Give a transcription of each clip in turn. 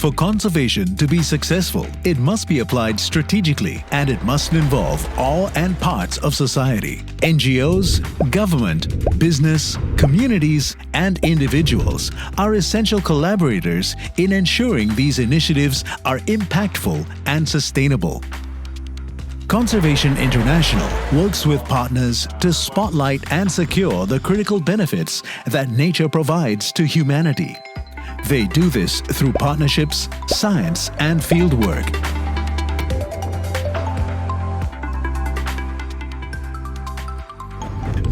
For conservation to be successful, it must be applied strategically and it must involve all and parts of society. NGOs, government, business, communities, and individuals are essential collaborators in ensuring these initiatives are impactful and sustainable. Conservation International works with partners to spotlight and secure the critical benefits that nature provides to humanity. They do this through partnerships, science, and fieldwork.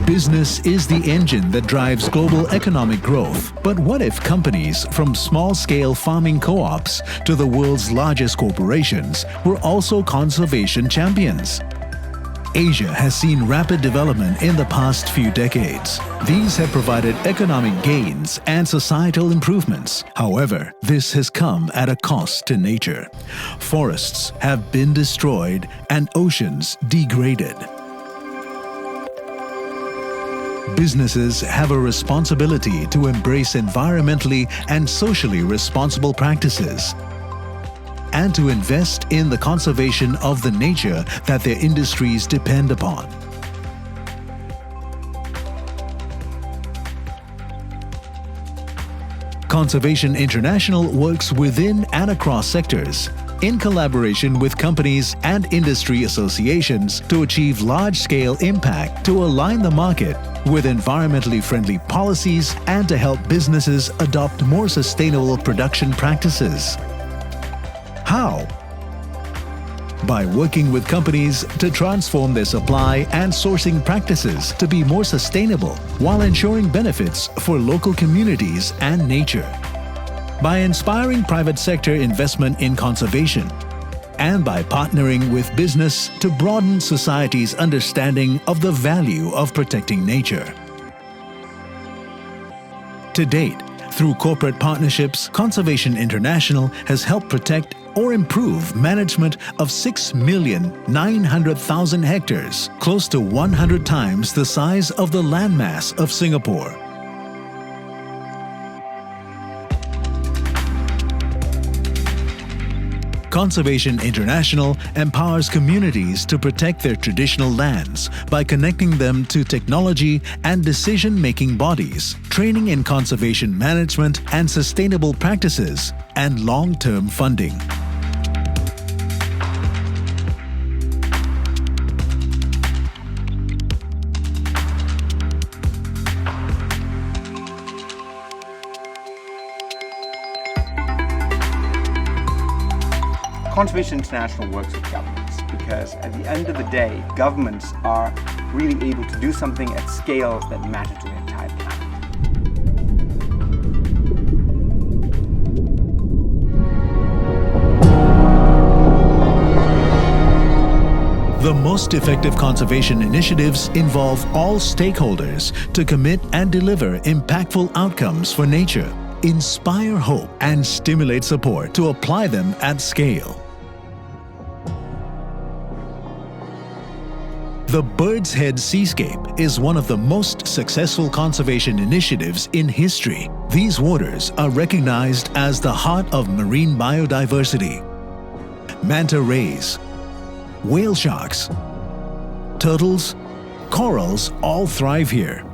Business is the engine that drives global economic growth. But what if companies from small-scale farming co-ops to the world's largest corporations were also conservation champions? Asia has seen rapid development in the past few decades. These have provided economic gains and societal improvements. However, this has come at a cost to nature. Forests have been destroyed and oceans degraded. Businesses have a responsibility to embrace environmentally and socially responsible practices and to invest in the conservation of the nature that their industries depend upon. Conservation International works within and across sectors, in collaboration with companies and industry associations to achieve large-scale impact to align the market with environmentally friendly policies and to help businesses adopt more sustainable production practices. How? By working with companies to transform their supply and sourcing practices to be more sustainable while ensuring benefits for local communities and nature. By inspiring private sector investment in conservation and by partnering with business to broaden society's understanding of the value of protecting nature. To date, through corporate partnerships, Conservation International has helped protect or improve management of 6,900,000 hectares, close to 100 times the size of the landmass of Singapore. Conservation International empowers communities to protect their traditional lands by connecting them to technology and decision-making bodies, training in conservation management and sustainable practices, and long-term funding. Conservation International works with governments because at the end of the day, governments are really able to do something at scale that matter to the entire planet. The most effective conservation initiatives involve all stakeholders to commit and deliver impactful outcomes for nature, inspire hope, and stimulate support to apply them at scale. The Bird's Head Seascape is one of the most successful conservation initiatives in history. These waters are recognized as the heart of marine biodiversity. Manta rays, whale sharks, turtles, corals all thrive here.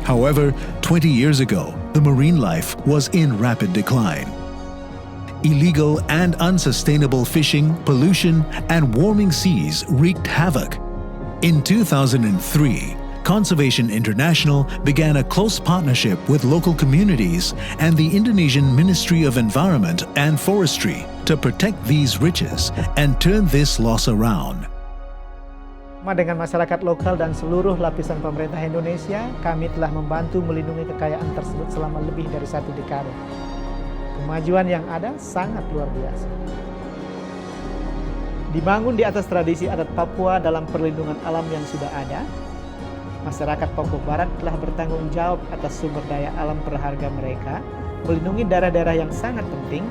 However, 20 years ago, the marine life was in rapid decline. Illegal and unsustainable fishing, pollution, and warming seas wreaked havoc. In 2003, Conservation International began a close partnership with local communities and the Indonesian Ministry of Environment and Forestry to protect these riches and turn this loss around. Dengan masyarakat lokal dan seluruh lapisan pemerintah Indonesia, kami telah membantu melindungi kekayaan tersebut selama lebih dari 1 dekade. Kemajuan yang ada sangat luar biasa. Dibangun di atas tradisi adat Papua dalam perlindungan alam yang sudah ada, masyarakat Papua Barat telah bertanggung jawab atas sumber daya alam berharga mereka, melindungi daerah-daerah yang sangat penting,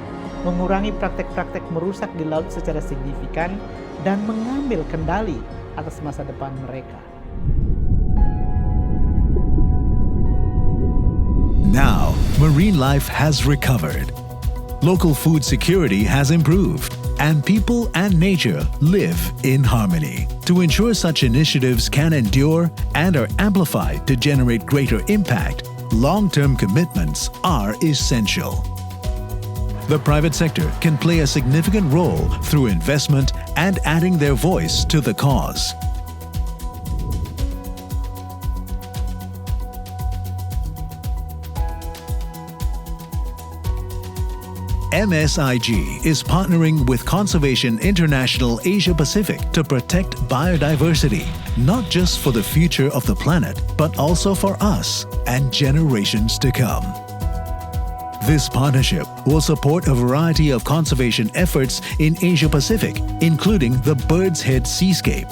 mengurangi praktek-praktek merusak di laut secara signifikan, dan mengambil kendali atas masa depan mereka. Now, marine life has recovered. Local food security has improved, and people and nature live in harmony. To ensure such initiatives can endure and are amplified to generate greater impact, long-term commitments are essential. The private sector can play a significant role through investment and adding their voice to the cause. MSIG is partnering with Conservation International Asia Pacific to protect biodiversity, not just for the future of the planet, but also for us and generations to come. This partnership will support a variety of conservation efforts in Asia Pacific, including the Bird's Head Seascape.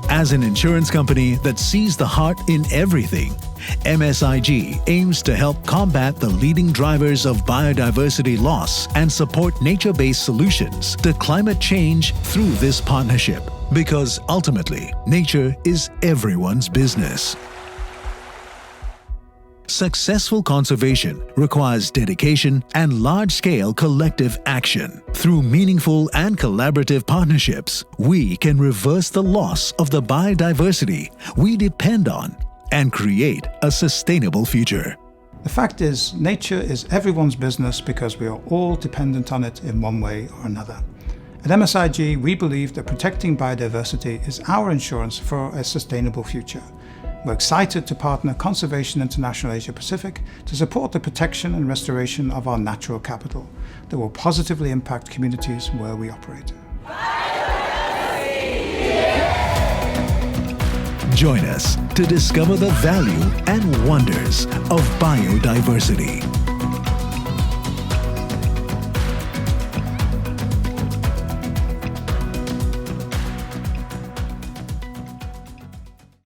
As an insurance company that sees the heart in everything, MSIG aims to help combat the leading drivers of biodiversity loss and support nature-based solutions to climate change through this partnership, because ultimately, nature is everyone's business. Successful conservation requires dedication and large-scale collective action. Through meaningful and collaborative partnerships, we can reverse the loss of the biodiversity we depend on and create a sustainable future. The fact is, nature is everyone's business because we are all dependent on it in one way or another. At MSIG, we believe that protecting biodiversity is our insurance for a sustainable future. We're excited to partner Conservation International Asia Pacific to support the protection and restoration of our natural capital that will positively impact communities where we operate. Join us to discover the value and wonders of biodiversity.